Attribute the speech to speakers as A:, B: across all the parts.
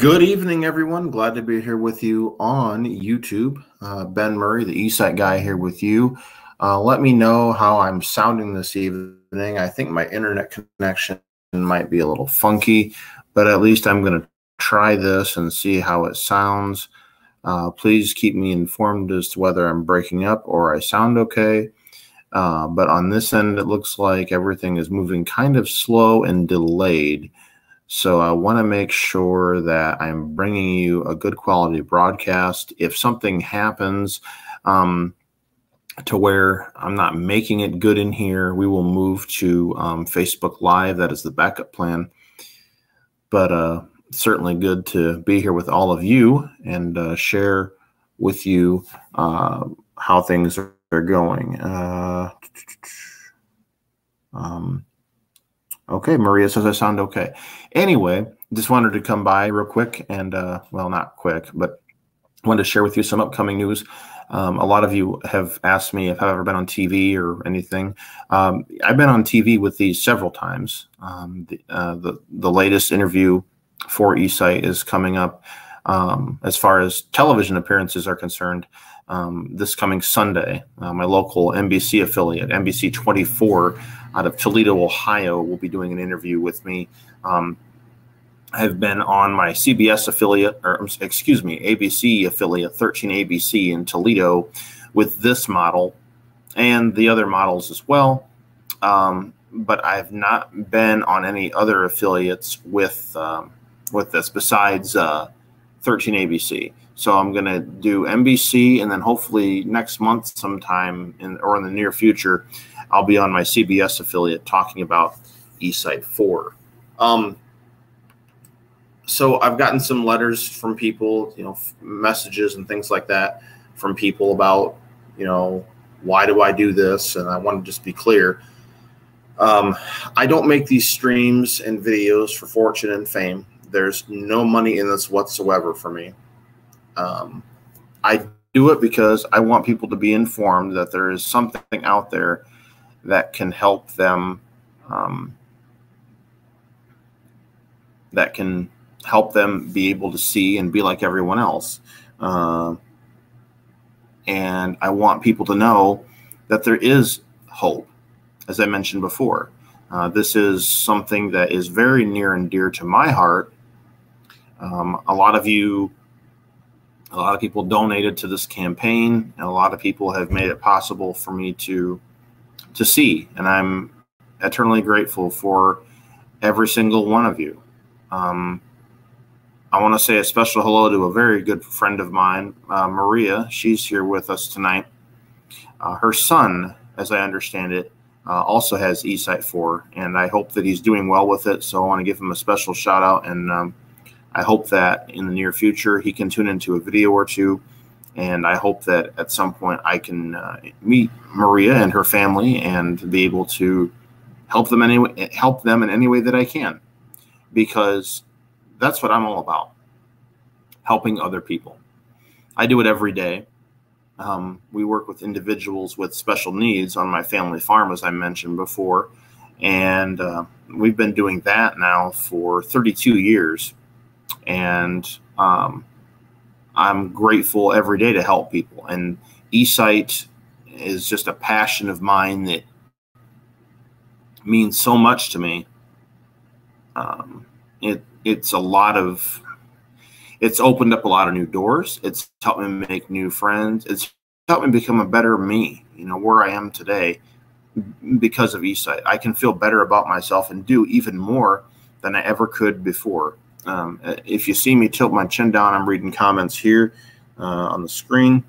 A: Good evening, everyone. Glad to be here with you on YouTube. Ben Murray, the eSight guy, here with you. Let me know how I'm sounding this evening. I think my internet connection might be a little funky, but at least I'm going to try this and see how it sounds. Please keep me informed as to whether I'm breaking up or I sound okay. But on this end, it looks like everything is moving kind of slow and delayed. So I want to make sure that I'm bringing you a good quality broadcast. If something happens to where I'm not making it good in here, we will move to Facebook Live. That is the backup plan. But certainly good to be here with all of you and share with you how things are going. Okay, Maria says I sound okay. Anyway, just wanted to come by real quick and, well, not quick, but wanted to share with you some upcoming news. A lot of you have asked me if I've ever been on TV or anything. I've been on TV with these several times. The latest interview for eSight is coming up as far as television appearances are concerned. This coming Sunday, my local NBC affiliate, NBC 24 out of Toledo, Ohio, will be doing an interview with me. I've been on my CBS affiliate, or excuse me, ABC affiliate, 13 ABC in Toledo with this model and the other models as well. But I've not been on any other affiliates with this besides 13 ABC. So I'm going to do NBC, and then hopefully next month sometime or in the near future, I'll be on my CBS affiliate talking about eSight 4. So I've gotten some letters from people, messages and things like that from people about, why do I do this? And I want to just be clear. I don't make these streams and videos for fortune and fame. There's no money in this whatsoever for me. I do it because I want people to be informed that there is something out there that can help them, be able to see and be like everyone else. And I want people to know that there is hope. As I mentioned before, this is something that is very near and dear to my heart. A lot of people donated to this campaign, and a lot of people have made it possible for me to see, and I'm eternally grateful for every single one of you. I want to say a special hello to a very good friend of mine, Maria. She's here with us tonight. Her son, as I understand it, also has eSight 4, and I hope that he's doing well with it, so I want to give him a special shout out, and I hope that in the near future he can tune into a video or two, and I hope that at some point I can meet Maria and her family and be able to help them in any way that I can, because that's what I'm all about, helping other people. I do it every day. We work with individuals with special needs on my family farm, as I mentioned before, and we've been doing that now for 32 years. And I'm grateful every day to help people. And eSight is just a passion of mine that means so much to me. It's opened up a lot of new doors. It's helped me make new friends. It's helped me become a better me, where I am today because of eSight. I can feel better about myself and do even more than I ever could before. If you see me tilt my chin down, I'm reading comments here on the screen.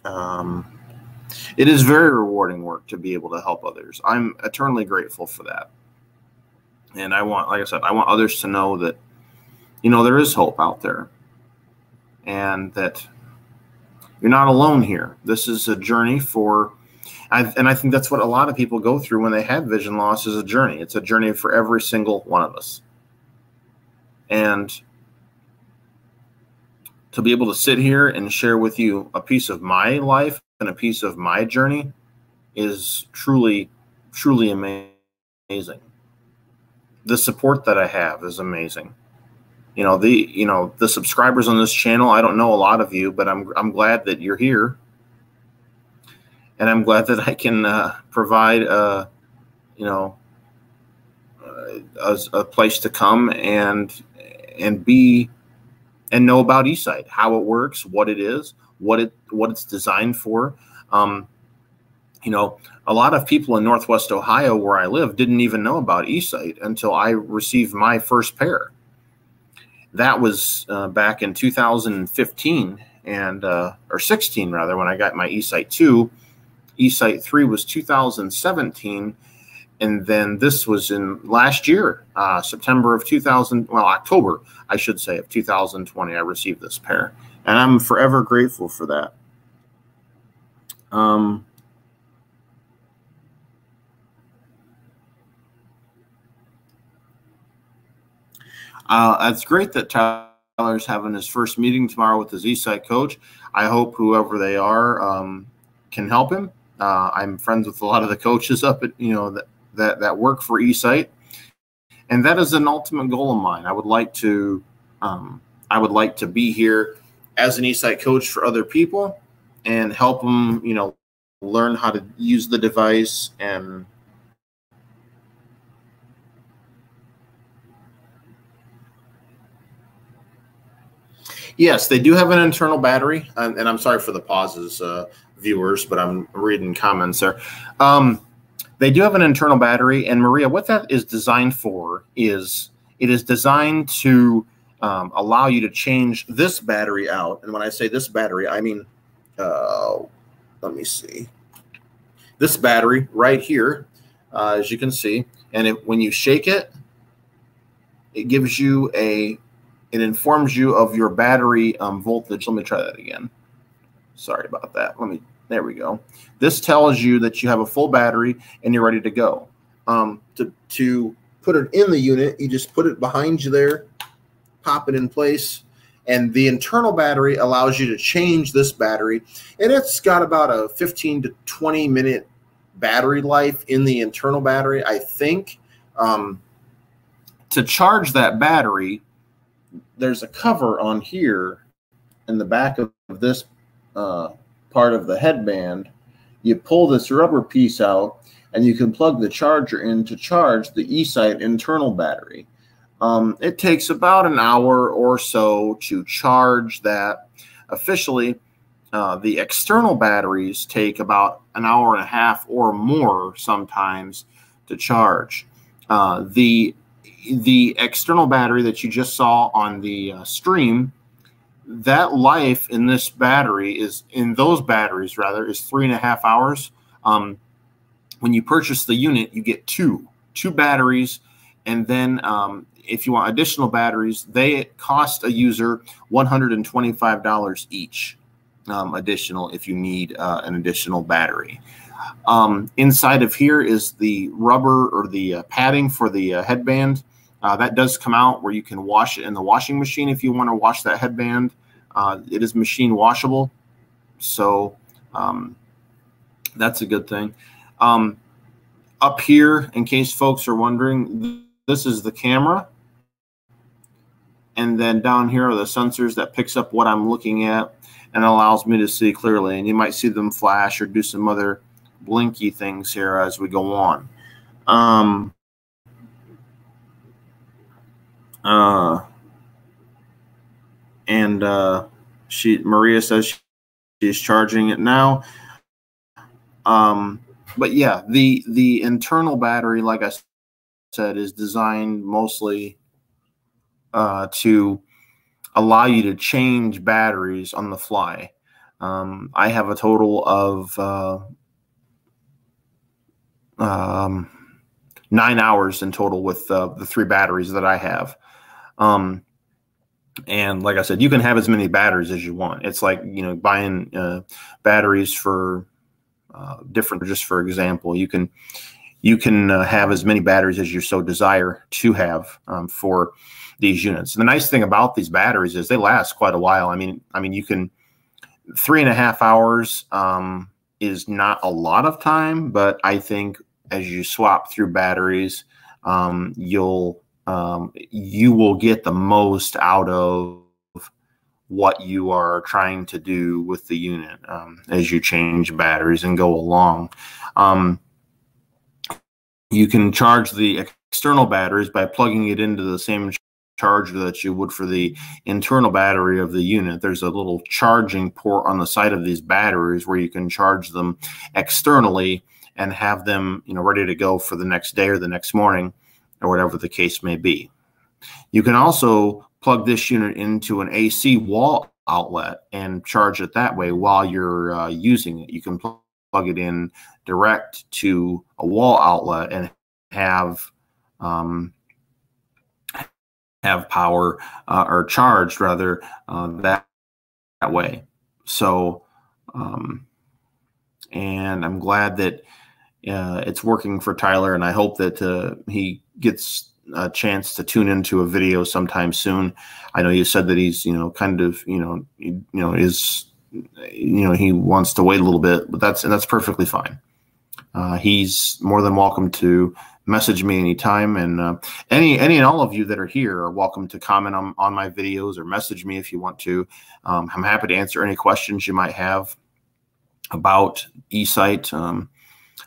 A: It is very rewarding work to be able to help others. I'm eternally grateful for that. And like I said, I want others to know that, there is hope out there and that you're not alone here. This is a journey and I think that's what a lot of people go through when they have vision loss, is a journey. It's a journey for every single one of us. And to be able to sit here and share with you a piece of my life and a piece of my journey is truly, truly amazing. The support that I have is amazing. the subscribers on this channel. I don't know a lot of you, but I'm glad that you're here, and I'm glad that I can provide a place to come and be and know about eSight, how it works, what it is, what it's designed for. A lot of people in Northwest Ohio, where I live, didn't even know about eSight until I received my first pair. That was back in 2015 or 16 rather, when I got my eSight 2. eSight 3 was 2017. And then this was in last year, September of October, I should say, of 2020, I received this pair. And I'm forever grateful for that. It's great that Tyler's having his first meeting tomorrow with his eSight coach. I hope whoever they are can help him. I'm friends with a lot of the coaches up at, that work for eSight, and that is an ultimate goal of mine. I would like to be here as an eSight coach for other people and help them, learn how to use the device. And yes, they do have an internal battery, and I'm sorry for the pauses, viewers, but I'm reading comments there. They do have an internal battery, and Maria, what that is designed for is it is designed to allow you to change this battery out. And when I say this battery, I mean, let me see, this battery right here, as you can see, and when you shake it, it gives you it informs you of your battery voltage. Let me try that again. Sorry about that. There we go. This tells you that you have a full battery and you're ready to go. To put it in the unit, you just put it behind you there, pop it in place, and the internal battery allows you to change this battery. And it's got about a 15 to 20 minute battery life in the internal battery, I think. To charge that battery, there's a cover on here in the back of this part of the headband. You pull this rubber piece out and you can plug the charger in to charge the eSight internal battery. It takes about an hour or so to charge that. Officially, the external batteries take about an hour and a half or more sometimes to charge. The external battery that you just saw on the stream, that life in this battery is, in those batteries rather, is 3.5 hours. When you purchase the unit, you get two batteries, and then if you want additional batteries, they cost a user $125 each, additional if you need an additional battery. Inside of here is the rubber or the padding for the headband. That does come out where you can wash it in the washing machine if you want to wash that headband. It is machine washable, so that's a good thing. Up here, in case folks are wondering, this is the camera. And then down here are the sensors that picks up what I'm looking at and allows me to see clearly. And you might see them flash or do some other blinky things here as we go on. Maria says she's charging it now. But yeah, the internal battery, like I said, is designed mostly to allow you to change batteries on the fly. I have a total of 9 hours in total with the 3 batteries that I have. And like I said, you can have as many batteries as you want. It's like, buying batteries for different. Just for example, you can have as many batteries as you so desire to have for these units. And the nice thing about these batteries is they last quite a while. I mean, you can 3.5 hours is not a lot of time, but I think as you swap through batteries, you'll you will get the most out of what you are trying to do with the unit as you change batteries and go along. You can charge the external batteries by plugging it into the same charger that you would for the internal battery of the unit. There's a little charging port on the side of these batteries where you can charge them externally and have them, ready to go for the next day or the next morning or whatever the case may be. You can also plug this unit into an AC wall outlet and charge it that way while you're using it. You can plug it in direct to a wall outlet and have power or charged rather that way. So, and I'm glad that it's working for Tyler, and I hope that he gets a chance to tune into a video sometime soon. I know you said that he's, kind of, he wants to wait a little bit, but that's perfectly fine. He's more than welcome to message me anytime, and any and all of you that are here are welcome to comment on my videos or message me if you want to. I'm happy to answer any questions you might have about eSight.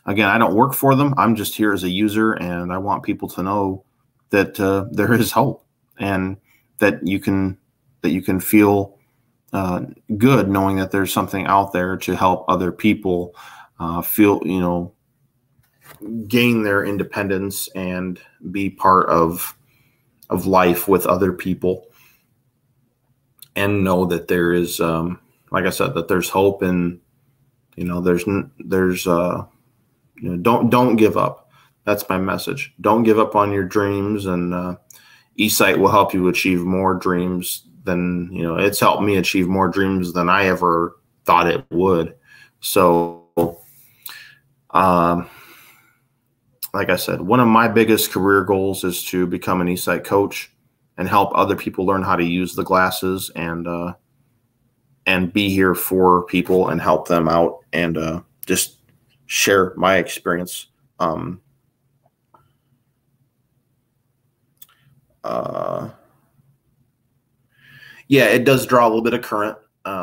A: Again, I don't work for them. I'm just here as a user, and I want people to know that there is hope, and that you can feel good knowing that there's something out there to help other people feel, gain their independence and be part of life with other people, and know that there is, like I said, that there's hope, and don't give up. That's my message. Don't give up on your dreams, and eSight will help you achieve more dreams than, it's helped me achieve more dreams than I ever thought it would. So, like I said, one of my biggest career goals is to become an eSight coach and help other people learn how to use the glasses, and be here for people and help them out, and just share my experience. Yeah, it does draw a little bit of current.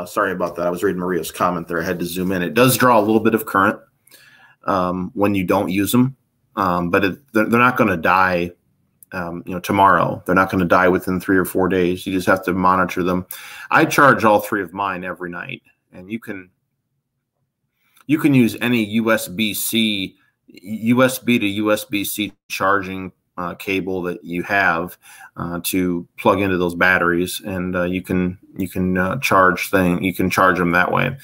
A: Sorry about that. I was reading Maria's comment there. I had to zoom in. It does draw a little bit of current when you don't use them, but they're not going to die, tomorrow. They're not going to die within 3 or 4 days. You just have to monitor them. I charge all 3 of mine every night, and you can use any USB to USB-C charging cable that you have to plug into those batteries, and you can charge them that way.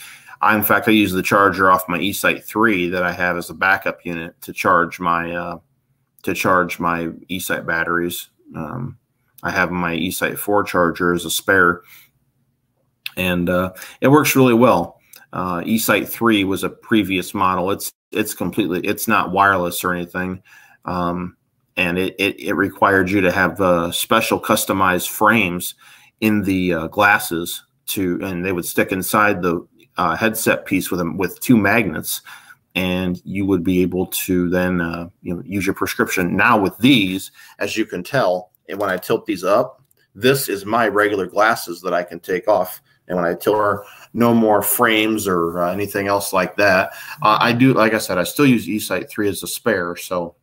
A: In fact, I use the charger off my eSight 3 that I have as a backup unit to charge my eSight batteries. I have my eSight 4 charger as a spare, and it works really well. eSight 3 was a previous model. It's not wireless or anything. And it required you to have special customized frames in the glasses and they would stick inside the headset piece with 2 magnets, and you would be able to then use your prescription. Now with these, as you can tell, and when I tilt these up, this is my regular glasses that I can take off. And when I tilt, no more frames or anything else like that. I do, like I said, I still use eSight 3 as a spare. So,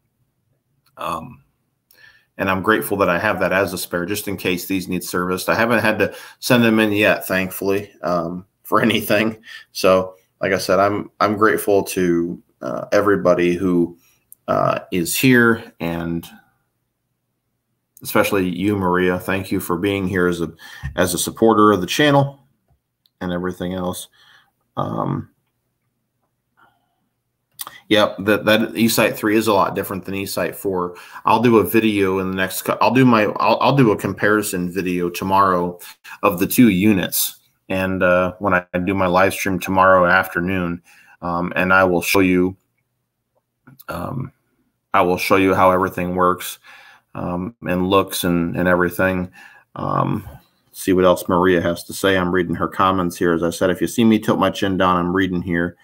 A: and I'm grateful that I have that as a spare, just in case these need serviced. I haven't had to send them in yet, thankfully, for anything. So, like I said, I'm grateful to everybody who is here, and especially you, Maria. Thank you for being here as a supporter of the channel and everything else. Yep, that eSight 3 is a lot different than eSight 4. I'll do a video in the next. I'll do a comparison video tomorrow of the 2 units, and when I do my live stream tomorrow afternoon, and I will show you. I will show you how everything works and looks and everything. See what else Maria has to say. I'm reading her comments here. As I said, if you see me tilt my chin down, I'm reading here.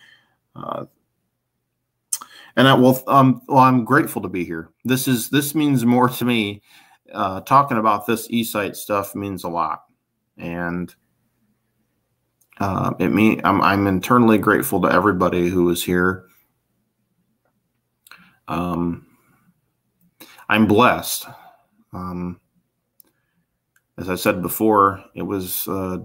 A: And well, I'm grateful to be here. This means more to me talking about this eSight stuff means a lot, and I'm internally grateful to everybody who was here. I'm blessed. As I said before, it was a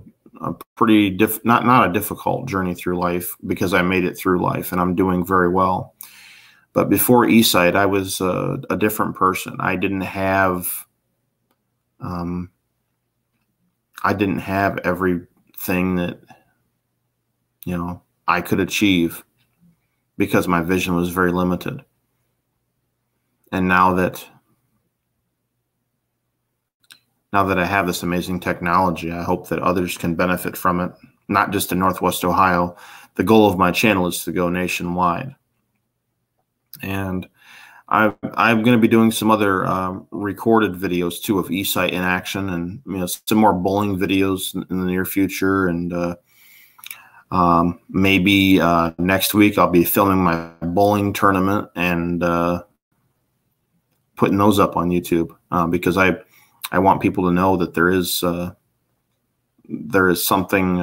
A: pretty not a difficult journey through life, because I made it through life and I'm doing very well. But before eSight, I was a different person. I didn't have everything that, you know, I could achieve, because my vision was very limited. And now that I have this amazing technology, I hope that others can benefit from it, not just in Northwest Ohio. The goal of my channel is to go nationwide. And I'm going to be doing some other recorded videos too of eSight in action, and some more bowling videos in the near future. And maybe next week I'll be filming my bowling tournament and putting those up on YouTube, because I want people to know that there is something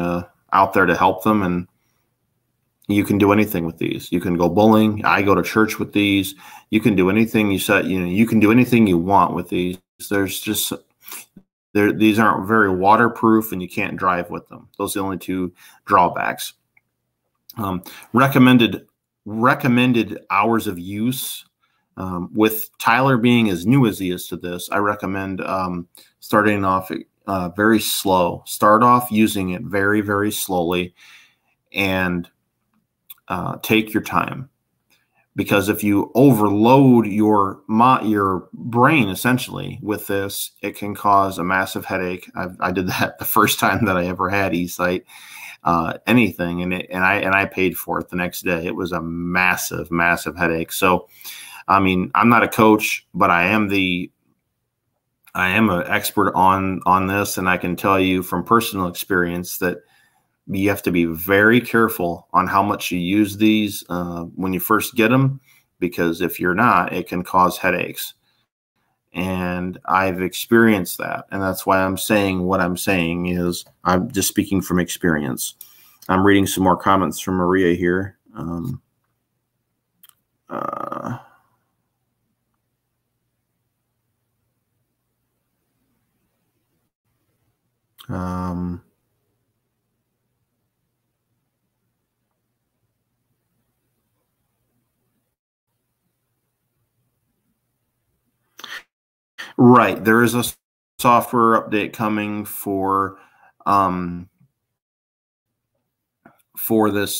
A: out there to help them, and you can do anything with these. You can go bowling. I go to church with these. You can do anything you said. You can do anything you want with these. These aren't very waterproof, and you can't drive with them. Those are the only two drawbacks. Recommended hours of use. With Tyler being as new as he is to this, I recommend starting off very slow. Start off using it very, very slowly, and take your time. Because if you overload your brain essentially with this, it can cause a massive headache. I did that the first time that I ever had eSight, anything, and I paid for it the next day. It was a massive, massive headache. So, I mean, I'm not a coach, but I am an expert on this, and I can tell you from personal experience that you have to be very careful on how much you use these when you first get them, because if you're not, it can cause headaches. And I've experienced that, and that's why I'm saying what I'm saying. Is I'm just speaking from experience. I'm reading some more comments from Maria here. Right. There is a software update coming for this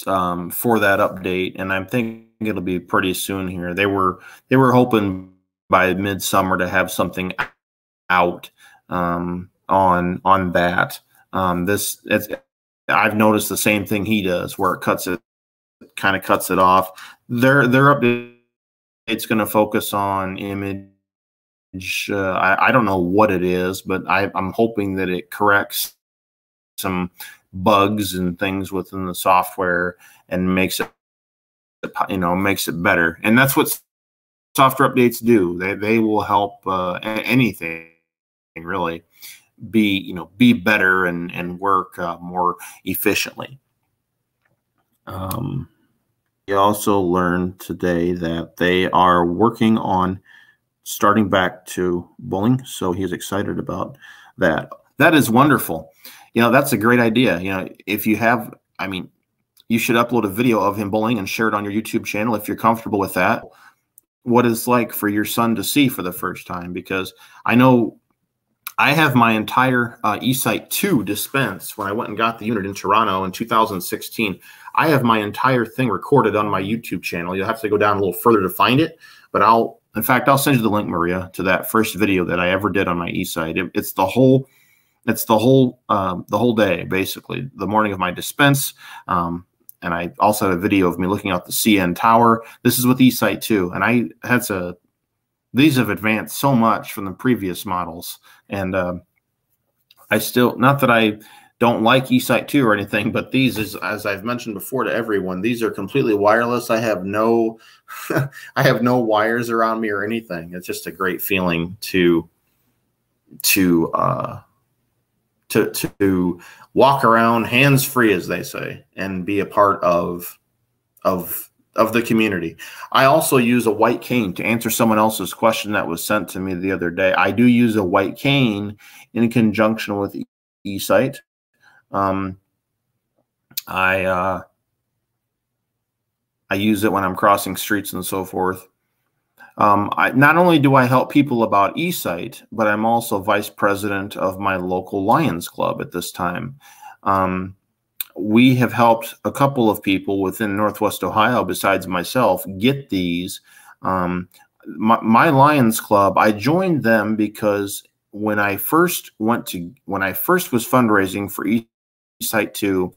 A: for that update, and I'm thinking it'll be pretty soon here. They were hoping by midsummer to have something out on that. I've noticed the same thing he does, where it kind of cuts it off. Their update's going to focus on image. I don't know what it is, but I'm hoping that it corrects some bugs and things within the software and makes it better. And that's what software updates do. They will help anything really be better and work more efficiently. We also learned today that they are working on starting back to bowling, so he's excited about that. That is wonderful. That's a great idea. If you have, you should upload a video of him bowling and share it on your YouTube channel if you're comfortable with that. What it's like for your son to see for the first time, because I know I have my entire eSight 2 dispense. When I went and got the unit in Toronto in 2016, I have my entire thing recorded on my YouTube channel. You'll have to go down a little further to find it, but in fact, I'll send you the link, Maria, to that first video that I ever did on my eSight. It's the whole day, basically, the morning of my dispense. And I also have a video of me looking out the CN Tower. This is with eSight 2, and these have advanced so much from the previous models. And I still, not that I don't like eSight 2 or anything, but these, as I've mentioned before to everyone, these are completely wireless. I have no I have no wires around me or anything. It's just a great feeling to to to walk around hands free, as they say, and be a part of the community. I also use a white cane to answer someone else's question that was sent to me the other day. I do use a white cane in conjunction with eSight. I use it when I'm crossing streets and so forth. Not only do I help people about eSight, but I'm also vice president of my local Lions Club at this time. We have helped a couple of people within Northwest Ohio, besides myself, get these. My Lions Club, I joined them because when I first was fundraising for eSight 2,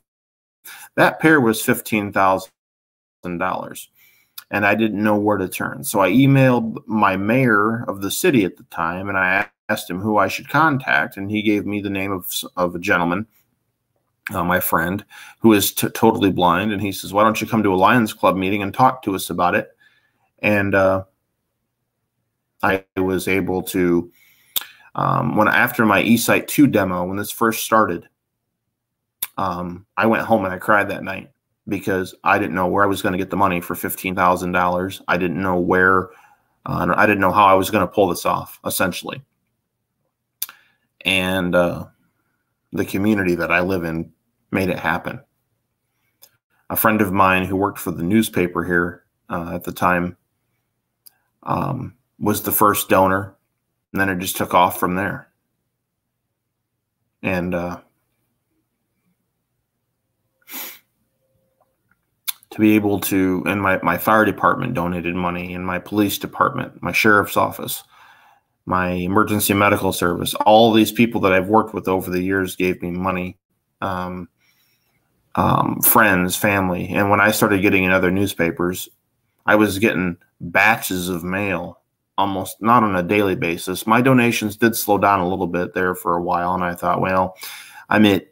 A: that pair was $15,000. And I didn't know where to turn. So I emailed my mayor of the city at the time, and I asked him who I should contact, and he gave me the name of a gentleman, my friend, who is totally blind, and he says, why don't you come to a Lions Club meeting and talk to us about it? And I was able to, after my eSight 2 demo, when this first started, I went home and I cried that night, because I didn't know where I was going to get the money for $15,000. I didn't know where, I didn't know how I was going to pull this off, essentially. And the community that I live in made it happen. A friend of mine who worked for the newspaper here at the time was the first donor, and then it just took off from there. And to be able to, and my fire department donated money, and my police department, my sheriff's office, my emergency medical service, all these people that I've worked with over the years gave me money, friends, family. And when I started getting in other newspapers, I was getting batches of mail, almost not on a daily basis. My donations did slow down a little bit there for a while, and I thought, well, I'm at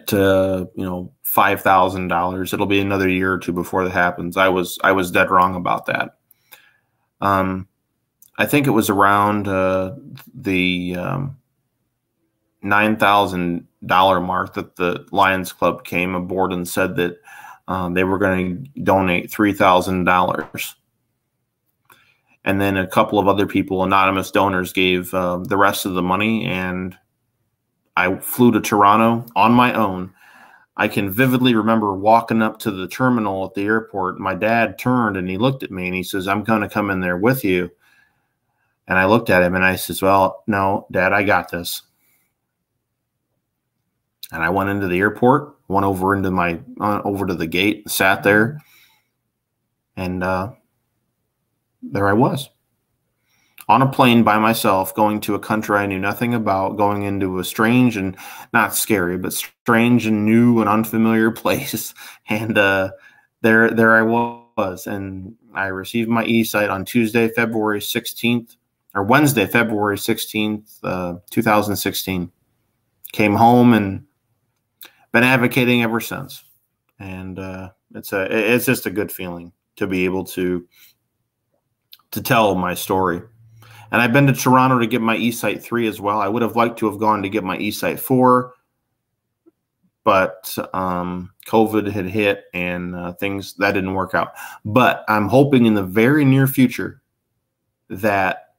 A: $5,000. It'll be another year or two before that happens. I was dead wrong about that. I think it was around the $9,000 mark that the Lions Club came aboard and said that they were going to donate $3,000. And then a couple of other people, anonymous donors, gave the rest of the money, and I flew to Toronto on my own. I can vividly remember walking up to the terminal at the airport. My dad turned and he looked at me and he says, I'm going to come in there with you. And I looked at him and I says, well, no, Dad, I got this. And I went into the airport, went over into over to the gate, sat there, and there I was. On a plane by myself, going to a country I knew nothing about, going into a strange and not scary, but strange and new and unfamiliar place. And there I was. And I received my eSight on Wednesday, February 16th, 2016. Came home and been advocating ever since. And it's just a good feeling to be able to tell my story. And I've been to Toronto to get my eSight 3 as well. I would have liked to have gone to get my eSight 4, but COVID had hit and things that didn't work out. But I'm hoping in the very near future that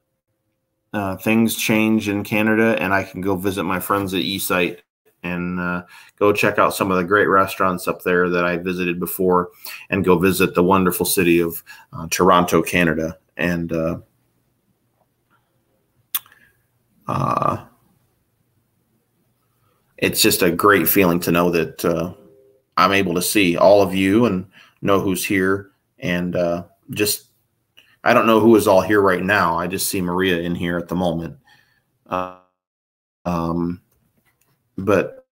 A: things change in Canada and I can go visit my friends at eSight and go check out some of the great restaurants up there that I visited before, and go visit the wonderful city of Toronto, Canada. And it's just a great feeling to know that I'm able to see all of you and know who's here. And just, I don't know who is all here right now. I just see Maria in here at the moment. But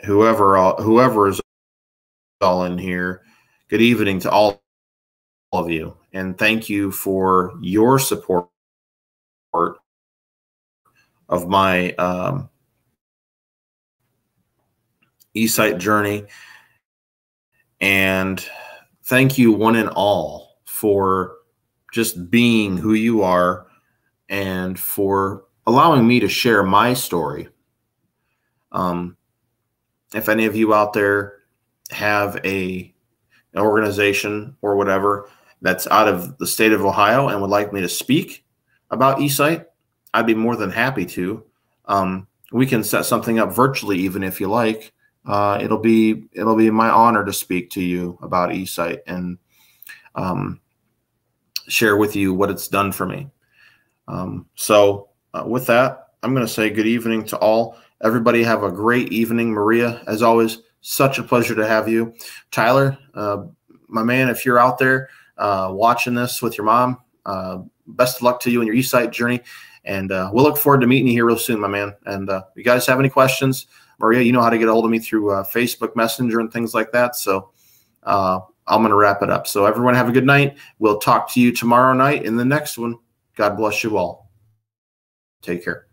A: whoever is all in here, good evening to all of you. And thank you for your support of my eSight journey. And thank you one and all for just being who you are, and for allowing me to share my story. If any of you out there have an organization or whatever that's out of the state of Ohio and would like me to speak about eSight, I'd be more than happy to. We can set something up virtually, even if you like. It'll be my honor to speak to you about eSight and share with you what it's done for me. With that, I'm going to say good evening to all. Everybody have a great evening. Maria, as always, such a pleasure to have you. Tyler, my man, if you're out there watching this with your mom, best of luck to you in your eSight journey. And we'll look forward to meeting you here real soon, my man. And if you guys have any questions, Maria, you know how to get a hold of me through Facebook Messenger and things like that. So I'm going to wrap it up. So everyone have a good night. We'll talk to you tomorrow night in the next one. God bless you all. Take care.